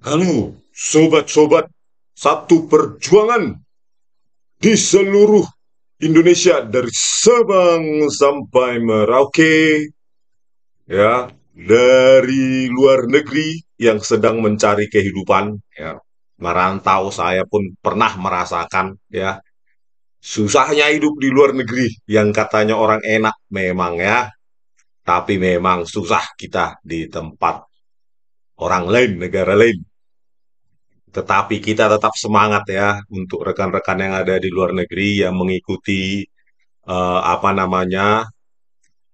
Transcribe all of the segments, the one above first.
Halo, sobat-sobat satu perjuangan di seluruh Indonesia dari Sabang sampai Merauke, ya, dari luar negeri yang sedang mencari kehidupan, ya, merantau saya pun pernah merasakan, ya, susahnya hidup di luar negeri yang katanya orang enak memang ya, tapi memang susah kita di tempat orang lain, negara lain. Tetapi kita tetap semangat ya untuk rekan-rekan yang ada di luar negeri yang mengikuti apa namanya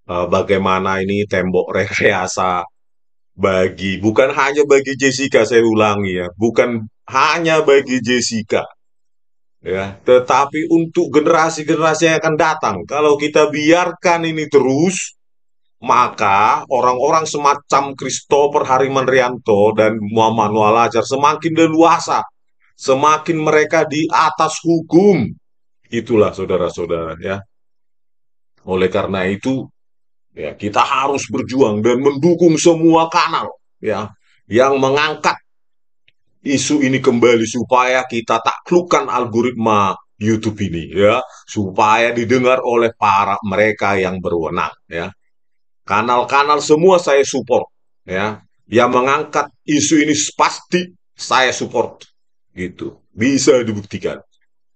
bagaimana ini tembok rekayasa bagi bukan hanya bagi Jessica, saya ulangi ya, bukan hanya bagi Jessica ya, tetapi untuk generasi-generasi yang akan datang. Kalau kita biarkan ini terus, maka orang-orang semacam Christopher Harimanrianto dan Muhammad Noah Lajar semakin leluasa, semakin mereka di atas hukum. Itulah saudara-saudara ya. Oleh karena itu, ya kita harus berjuang dan mendukung semua kanal ya yang mengangkat isu ini kembali supaya kita taklukkan algoritma YouTube ini ya, supaya didengar oleh para mereka yang berwenang ya. Kanal-kanal semua saya support ya. Yang mengangkat isu ini pasti saya support gitu. Bisa dibuktikan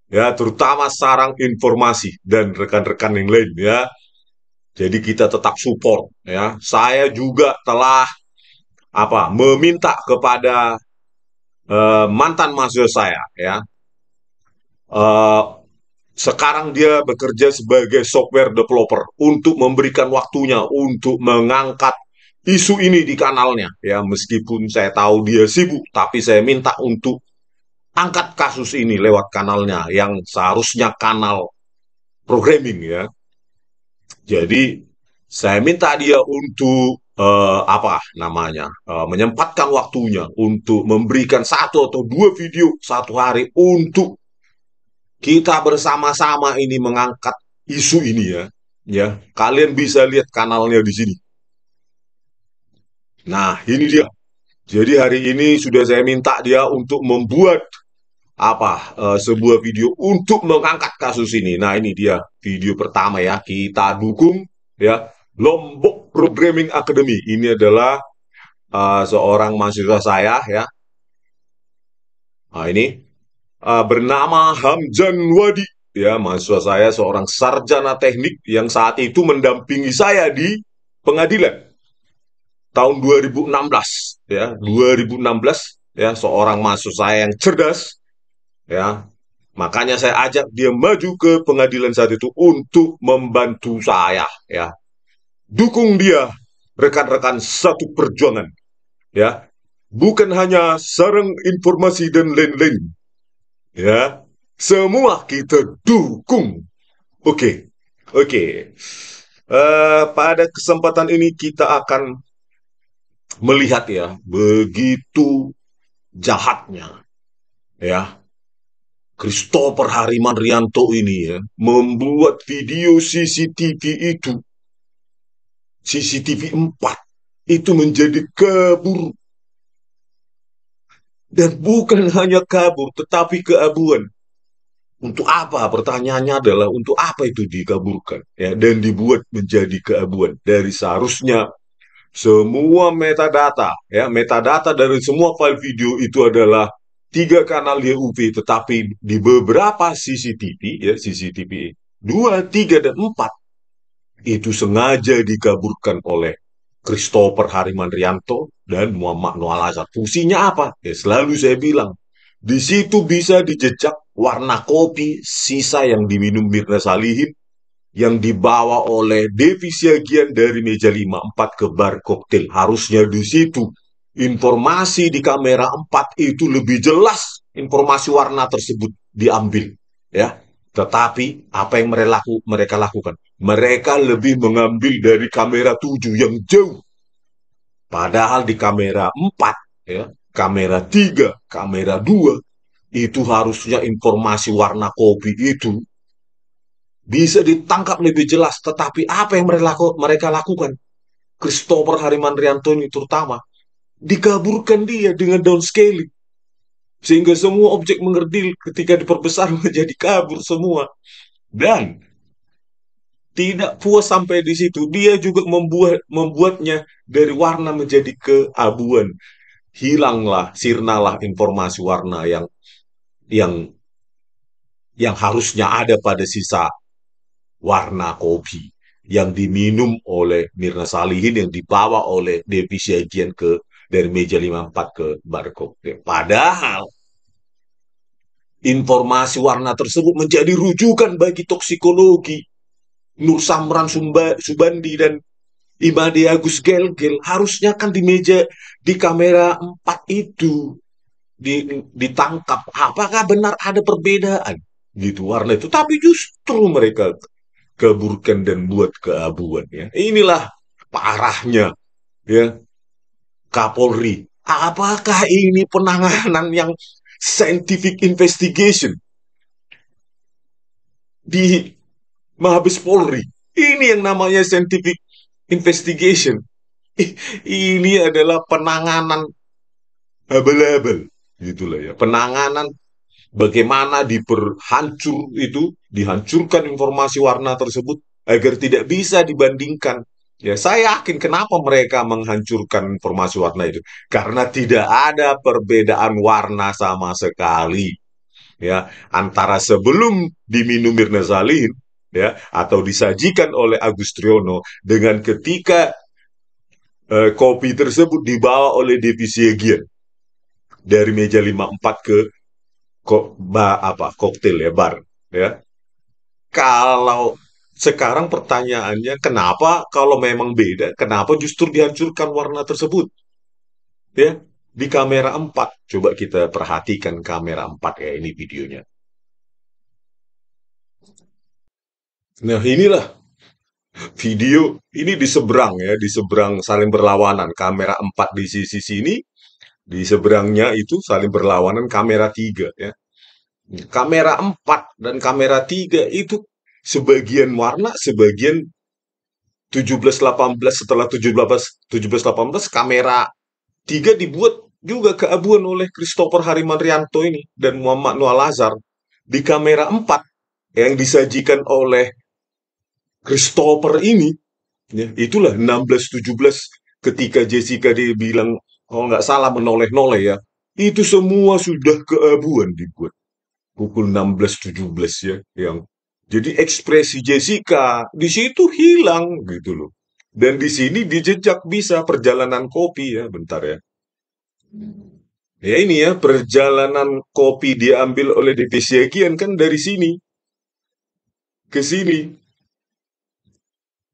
ya, terutama sarang informasi dan rekan-rekan yang lain ya. Jadi kita tetap support ya. Saya juga telah meminta kepada mantan mahasiswa saya ya. Eh, Sekarang dia bekerja sebagai software developer untuk memberikan waktunya untuk mengangkat isu ini di kanalnya ya, meskipun saya tahu dia sibuk tapi saya minta untuk angkat kasus ini lewat kanalnya yang seharusnya kanal programming ya. Jadi saya minta dia untuk menyempatkan waktunya untuk memberikan satu atau dua video satu hari untuk kita bersama-sama ini mengangkat isu ini ya. Ya, kalian bisa lihat kanalnya di sini. Nah, ini dia. Jadi hari ini sudah saya minta dia untuk membuat sebuah video untuk mengangkat kasus ini. Nah, ini dia video pertama ya. Kita dukung ya Lombok Programming Academy. Ini adalah seorang mahasiswa saya ya. Nah, ini bernama Hamzan Wadi ya, mahasiswa saya seorang sarjana teknik yang saat itu mendampingi saya di pengadilan tahun 2016 ya, 2016 ya, seorang mahasiswa saya yang cerdas ya. Makanya saya ajak dia maju ke pengadilan saat itu untuk membantu saya ya. Dukung dia rekan-rekan satu perjuangan ya. Bukan hanya sarang informasi dan lain-lain ya. Semua kita dukung. Oke. Oke. Pada kesempatan ini kita akan melihat ya begitu jahatnya ya Christopher Harimanrianto ini ya membuat video CCTV itu, CCTV 4 itu menjadi kabur, dan bukan hanya kabur tetapi keabuan. Untuk apa? Pertanyaannya adalah untuk apa itu dikaburkan ya dan dibuat menjadi keabuan dari seharusnya semua metadata dari semua file video itu adalah tiga kanal YUV, tetapi di beberapa CCTV ya, CCTV 2, 3, dan 4 itu sengaja dikaburkan oleh Christopher Harimanrianto dan Muhammad Noah Lazar. Fungsinya apa? Ya selalu saya bilang, di situ bisa dijejak warna kopi sisa yang diminum Mirna Salihin yang dibawa oleh Devi Siagian dari meja 54 ke bar koktail. Harusnya di situ informasi di kamera 4 itu lebih jelas informasi warna tersebut diambil ya. Tetapi apa yang mereka lakukan? Mereka lebih mengambil dari kamera 7 yang jauh. Padahal di kamera 4 ya, kamera 3, kamera 2 itu harusnya informasi warna kopi itu bisa ditangkap lebih jelas. Tetapi apa yang mereka lakukan? Christopher Harimanrianto ini terutama dikaburkan dia dengan downscaling. Sehingga semua objek mengerdil ketika diperbesar menjadi kabur semua. Dan tidak puas sampai di situ, dia juga membuatnya dari warna menjadi keabuan. Hilanglah, sirnalah informasi warna yang yang harusnya ada pada sisa warna kopi yang diminum oleh Mirna Salihin, yang dibawa oleh Devi Syagian dari meja 54 ke bar koktail. Padahal informasi warna tersebut menjadi rujukan bagi toksikologi. Nur Samran Subandi dan Imade Agus Gelgel harusnya kan di kamera 4 itu ditangkap. Apakah benar ada perbedaan gitu warna itu? Tapi justru mereka keburkan dan buat keabuan ya. Inilah parahnya ya Kapolri. Apakah ini penanganan yang scientific investigation di Mabes Polri? Ini yang namanya scientific investigation. Ini adalah penanganan abal-abal gitulah ya. Penanganan bagaimana dihancurkan informasi warna tersebut agar tidak bisa dibandingkan. Ya, saya yakin kenapa mereka menghancurkan informasi warna itu. Karena tidak ada perbedaan warna sama sekali. Ya, antara sebelum diminum Mirna Zalihin ya atau disajikan oleh Agus Triono dengan ketika kopi tersebut dibawa oleh Devi Syagian dari meja 54 ke koktail ya, bar ya. Kalau sekarang pertanyaannya, kenapa kalau memang beda, kenapa justru dihancurkan warna tersebut? Ya, di kamera 4. Coba kita perhatikan kamera 4 ya, ini videonya. Nah, inilah video ini di seberang ya, di seberang saling berlawanan. Kamera 4 di sisi sini, di seberangnya itu saling berlawanan kamera 3 ya. Kamera 4 dan kamera 3 itu sebagian warna, sebagian 17-18, setelah 17-18 kamera 3 dibuat juga keabuan oleh Christopher Harimanrianto ini dan Muhammad Noah Lazar. Di kamera 4 yang disajikan oleh Christopher ini, ya, itulah 16-17 ketika Jessica dia bilang, kalau nggak salah menoleh-noleh ya, itu semua sudah keabuan dibuat. Pukul 16.17 ya, yang jadi ekspresi Jessica di situ hilang gitu loh. Dan di sini dijejak bisa perjalanan kopi ya, bentar ya. Ya ini ya, perjalanan kopi diambil oleh Devi Syagian kan dari sini ke sini.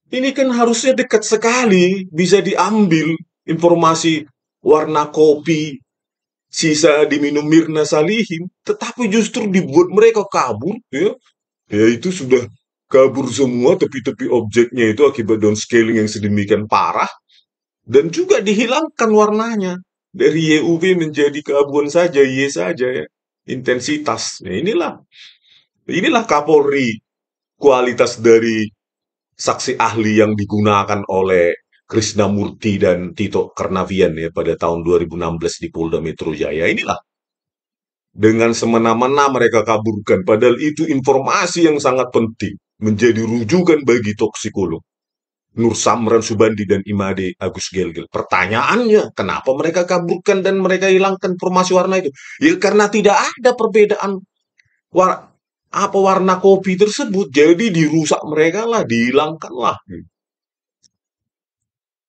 Ini kan harusnya dekat sekali, bisa diambil informasi warna kopi, sisa diminum Mirna Salihin, tetapi justru dibuat mereka kabur, ya. Ya itu sudah kabur semua tepi-tepi objeknya itu akibat downscaling yang sedemikian parah, dan juga dihilangkan warnanya. Dari YUV menjadi keabuan saja, Y saja ya. Intensitas. Nah, inilah Kapolri, kualitas dari saksi ahli yang digunakan oleh Krishnamurti dan Tito Karnavian ya pada tahun 2016 di Polda Metro Jaya. Inilah dengan semena-mena mereka kaburkan, padahal itu informasi yang sangat penting, menjadi rujukan bagi toksikolog Nur Samran Subandi dan Imade Agus Gelgel. Pertanyaannya, kenapa mereka kaburkan dan mereka hilangkan informasi warna itu? Ya karena tidak ada perbedaan warna kopi tersebut, jadi dirusak mereka lah, dihilangkan lah.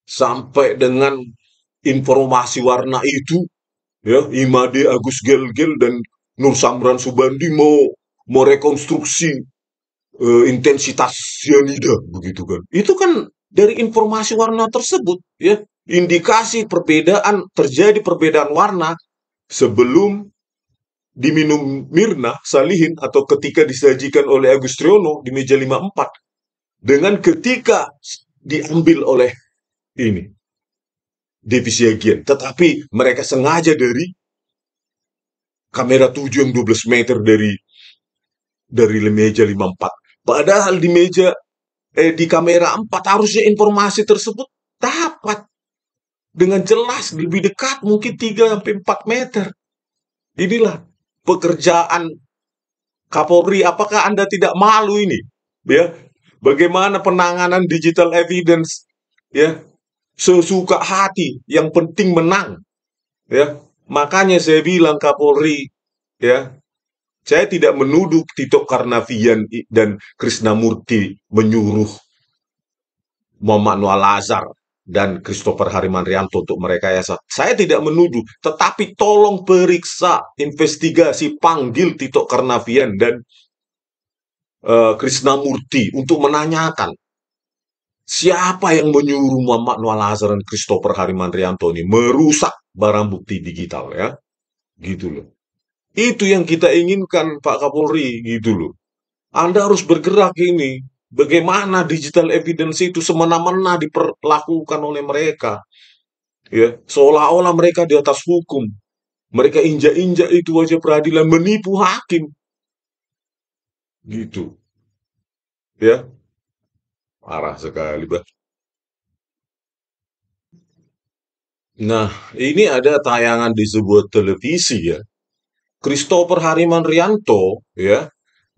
Sampai dengan informasi warna itu, ya Imade Agus Gelgel dan Nur Samran Subandi mau rekonstruksi intensitas cyanida begitu kan. Itu kan dari informasi warna tersebut ya, indikasi terjadi perbedaan warna sebelum diminum Mirna Salihin atau ketika disajikan oleh Agus Triono di meja 54 dengan ketika diambil oleh ini Devi Syagian. Tetapi mereka sengaja dari kamera 7 yang 12 meter dari meja 54. Padahal di kamera 4 harusnya informasi tersebut dapat. dengan jelas lebih dekat, mungkin 3 sampai 4 meter. Inilah pekerjaan Kapolri. Apakah Anda tidak malu ini? Ya, bagaimana penanganan digital evidence? Ya, sesuka hati, yang penting menang. Ya, makanya saya bilang Kapolri, ya, saya tidak menuduh Tito Karnavian dan Krisnamurti menyuruh Muhammad Noah Lazar dan Christopher Harimanrianto untuk merekayasa. Saya tidak menuduh, tetapi tolong periksa, investigasi, panggil Tito Karnavian dan Krisnamurti untuk menanyakan siapa yang menyuruh Muhammad Noah Lazar dan Christopher Harimanrianto ini merusak barang bukti digital, ya, gitu loh. Itu yang kita inginkan, Pak Kapolri, gitu loh. Anda harus bergerak ini. Bagaimana digital evidence itu semena-mena diperlakukan oleh mereka, ya, seolah-olah mereka di atas hukum. Mereka injak-injak itu aja peradilan, menipu hakim, gitu, ya, parah sekali, Bah. Nah, ini ada tayangan di sebuah televisi, ya. Christopher Harimanrianto, ya,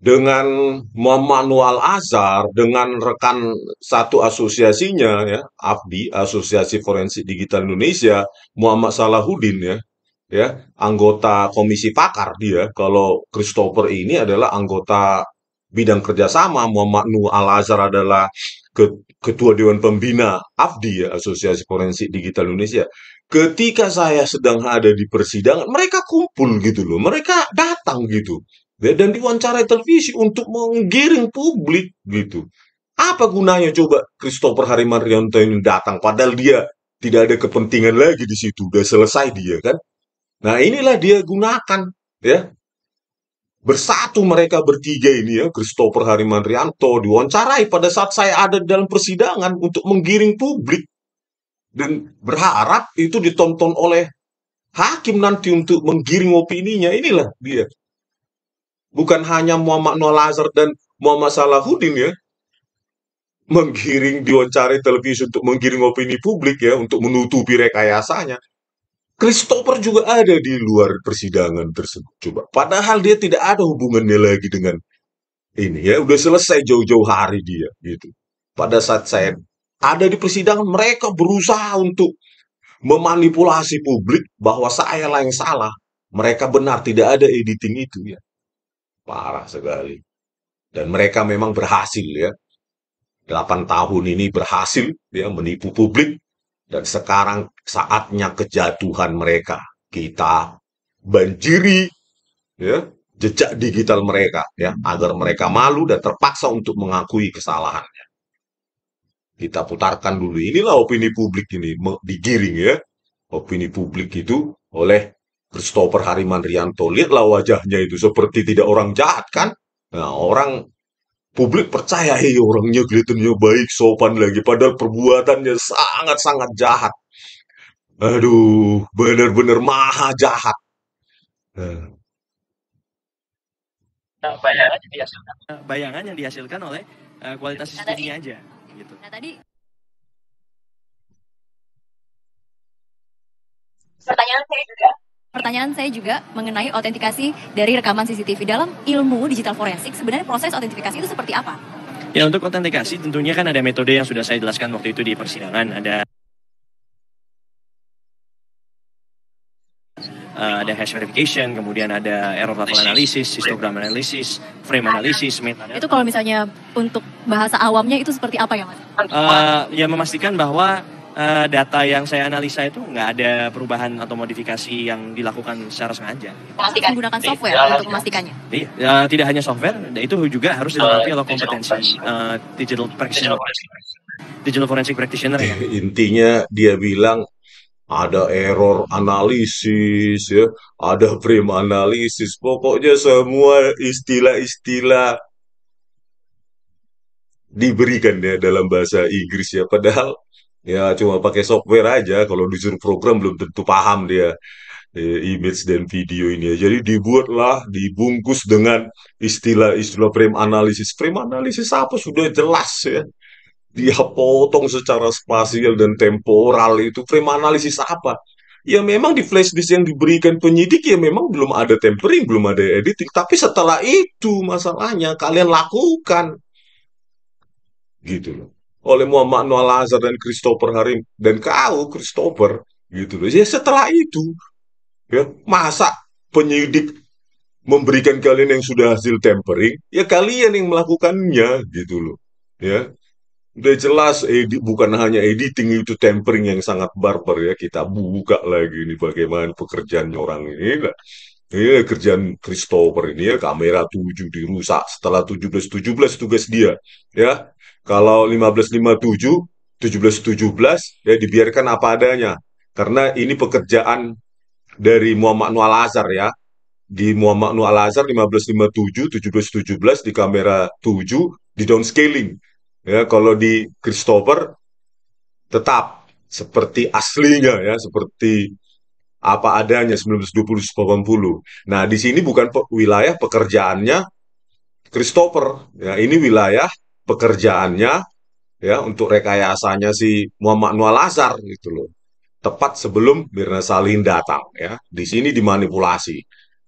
dengan Muhammad Nual Azhar, dengan rekan satu asosiasinya, ya, AFDI, Asosiasi Forensik Digital Indonesia, Muhammad Salahuddin, ya, anggota komisi pakar dia. Kalau Christopher ini adalah anggota bidang kerjasama, Muhammad Nual Azhar adalah ketua Dewan Pembina AFDI, ya, Asosiasi Forensik Digital Indonesia. Ketika saya sedang ada di persidangan, mereka kumpul gitu loh, mereka datang gitu, ya, dan diwawancarai televisi untuk menggiring publik gitu. Apa gunanya coba Christopher Harimanrianto ini datang, padahal dia tidak ada kepentingan lagi di situ, udah selesai dia kan. Nah, inilah dia gunakan, ya. Bersatu mereka bertiga ini, ya, Christopher Harimanrianto diwawancarai pada saat saya ada dalam persidangan untuk menggiring publik dan berharap itu ditonton oleh hakim nanti untuk menggiring opininya. Inilah dia. Bukan hanya Muhammad Noah Lazar dan Muhammad Salahuddin, ya, menggiring diwawancari televisi untuk menggiring opini publik, ya, untuk menutupi rekayasanya. Christopher juga ada di luar persidangan tersebut. Coba. Padahal dia tidak ada hubungannya lagi dengan ini, ya. Udah selesai jauh-jauh hari dia gitu. Pada saat saya ada di persidangan, mereka berusaha untuk memanipulasi publik bahwa saya lah yang salah. Mereka benar, tidak ada editing itu, ya. Parah sekali. Dan mereka memang berhasil, ya. 8 tahun ini berhasil, ya, menipu publik. Dan sekarang saatnya kejatuhan mereka. Kita banjiri, ya, jejak digital mereka, ya, agar mereka malu dan terpaksa untuk mengakui kesalahannya. Kita putarkan dulu. Inilah opini publik ini digiring, ya. Opini publik itu oleh Christopher Harimanrianto. Lihatlah wajahnya itu seperti tidak orang jahat kan? Nah, orang publik percaya, hei, orangnya kelihatannya baik, sopan lagi, padahal perbuatannya sangat-sangat jahat. Aduh, benar-benar maha jahat. Nah, Bayangan yang dihasilkan oleh kualitas CCTV-nya aja gitu. Nah, tadi pertanyaan saya juga mengenai autentikasi dari rekaman CCTV dalam ilmu digital forensik. Sebenarnya proses autentifikasi itu seperti apa? Ya, untuk autentikasi tentunya kan ada metode yang sudah saya jelaskan waktu itu di persidangan. Ada hash verification, kemudian ada error level analysis, histogram analysis, frame analysis, metadata. Itu kalau misalnya untuk bahasa awamnya itu seperti apa ya, Mas? Ya, memastikan bahwa data yang saya analisa itu nggak ada perubahan atau modifikasi yang dilakukan secara sengaja. Menggunakan software untuk memastikannya? Iya, tidak hanya software, itu juga harus dilengkapi oleh kompetensi digital forensic practitioner ya. Intinya dia bilang ada error analisis, ya, ada frame analisis, pokoknya semua istilah-istilah diberikan, ya, dalam bahasa Inggris, ya. Padahal ya cuma pakai software aja, kalau disuruh program belum tentu paham dia image dan video ini, ya. Jadi dibuatlah, dibungkus dengan istilah-istilah frame analisis. Frame analisis apa sudah jelas, ya. dia potong secara spasial dan temporal. Itu frame analisis apa? Ya memang di flash disk yang diberikan penyidik ya memang belum ada tempering, belum ada editing. Tapi setelah itu masalahnya kalian lakukan gitu loh. Oleh Muhammad Noah Lazar dan Christopher Harim dan kau Christopher gitu loh. Ya setelah itu ya masa penyidik memberikan kalian yang sudah hasil tempering, ya kalian yang melakukannya gitu loh. Ya, udah jelas bukan hanya editing itu tempering yang sangat barbar ya. Kita buka lagi nih bagaimana pekerjaan orang ini. Nah, ini kerjaan Christopher ini ya kamera 7 dirusak setelah 17-17 tugas dia ya. Kalau 15-57, 17-17 ya dibiarkan apa adanya. Karena ini pekerjaan dari Muhammad Noah Lazar ya. Di Muhammad Noah Al-Azhar 1557, 1717 di kamera 7 di downscaling. Ya, kalau di Christopher tetap seperti aslinya ya, seperti apa adanya 1920-80. Nah, di sini bukan wilayah pekerjaannya Christopher. Ya, ini wilayah pekerjaannya ya untuk rekayasanya si Muhammad Noah Al-Azhar gitu loh. Tepat sebelum Mirna Salihin datang ya. Di sini dimanipulasi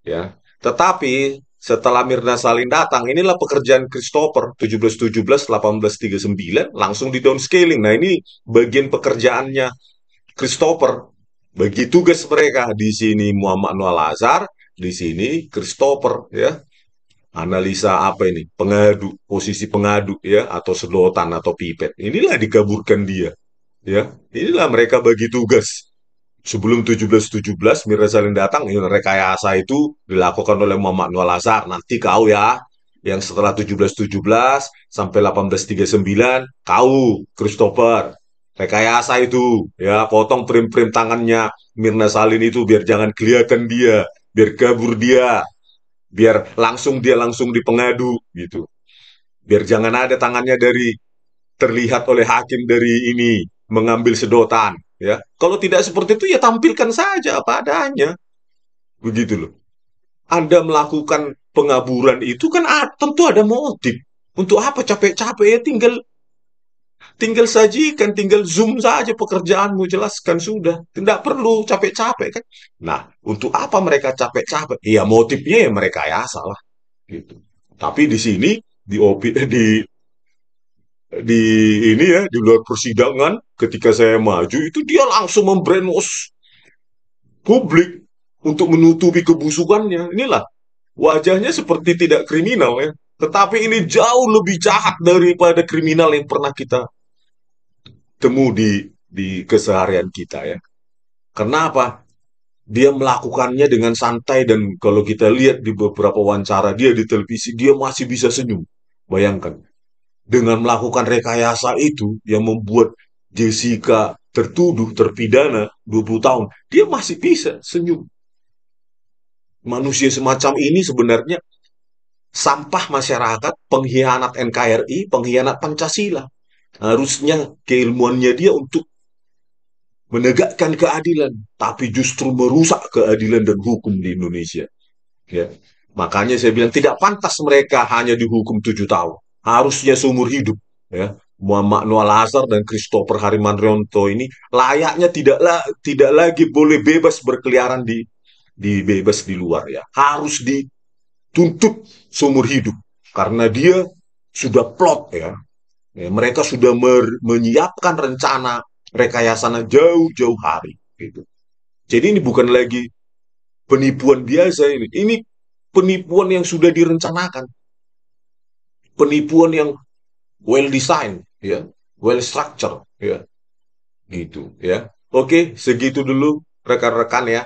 ya. Tetapi setelah Mirna Salihin datang, inilah pekerjaan Christopher 1717 1839 langsung di downscaling. Nah, ini bagian pekerjaannya Christopher. Bagi tugas mereka di sini Muhammad Noah Lazar, di sini Christopher ya. Analisa apa ini? Pengadu, posisi pengadu ya atau sedotan atau pipet. Inilah dikaburkan dia ya. Inilah mereka bagi tugas sebelum 1717 Mirza Salim datang, ini rekayasa itu dilakukan oleh Muhammad Noah Lazar. Nanti kau ya, yang setelah 1717 sampai 1839, kau Christopher rekayasa itu ya, potong prim-prim tangannya Mirna Salin itu biar jangan kelihatan dia, biar kabur dia, biar langsung di pengadu gitu. Biar jangan ada tangannya dari terlihat oleh hakim dari ini mengambil sedotan ya. Kalau tidak seperti itu ya tampilkan saja apa adanya. Begitu loh. Anda melakukan pengaburan itu kan tentu ada motif. Untuk apa capek-capek ya tinggal tinggal sajikan, tinggal zoom saja pekerjaanmu jelaskan sudah. Tidak perlu capek-capek kan. Nah, untuk apa mereka capek-capek? Ya motifnya ya mereka ya salah gitu. Tapi di sini di ini ya di luar persidangan ketika saya maju itu dia langsung membrainwash publik untuk menutupi kebusukannya. Inilah wajahnya seperti tidak kriminal ya, tetapi ini jauh lebih jahat daripada kriminal yang pernah kita temu di keseharian kita ya. Kenapa? Dia melakukannya dengan santai dan kalau kita lihat di beberapa wawancara dia di televisi dia masih bisa senyum. Bayangkan dengan melakukan rekayasa itu yang membuat Jessica tertuduh, terpidana 20 tahun, dia masih bisa senyum. Manusia semacam ini sebenarnya sampah masyarakat, pengkhianat NKRI, pengkhianat Pancasila. Harusnya keilmuannya dia untuk menegakkan keadilan, tapi justru merusak keadilan dan hukum di Indonesia. Ya. Makanya saya bilang tidak pantas mereka hanya dihukum 7 tahun. Harusnya seumur hidup. Ya. Muhammad Noah Lazar dan Christopher Harimanrionto ini layaknya tidak lagi boleh bebas berkeliaran di bebas di luar ya. Harus dituntut seumur hidup karena dia sudah plot ya. Ya mereka sudah menyiapkan rencana rekayasanya jauh-jauh hari gitu. Jadi ini bukan lagi penipuan biasa ini. Ini penipuan yang sudah direncanakan, penipuan yang well design, ya, well structure, ya, gitu, ya. Oke, segitu dulu rekan-rekan ya.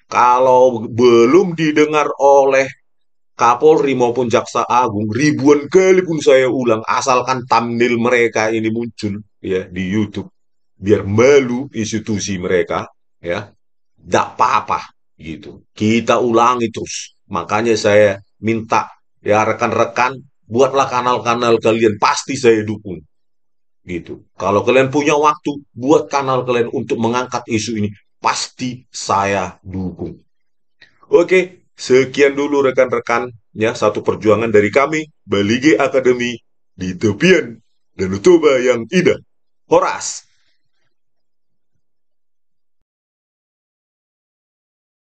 Kalau belum didengar oleh Kapolri maupun Jaksa Agung, ribuan kali pun saya ulang, asalkan thumbnail mereka ini muncul ya di YouTube, biar malu institusi mereka, ya, tidak apa-apa gitu. Kita ulangi terus. Makanya saya minta ya rekan-rekan buatlah kanal-kanal kalian, pasti saya dukung gitu. Kalau kalian punya waktu, buat kanal kalian untuk mengangkat isu ini, pasti saya dukung. Oke, sekian dulu rekan-rekan ya satu perjuangan dari kami Balige Academy di tepian Danau Toba yang indah. Horas.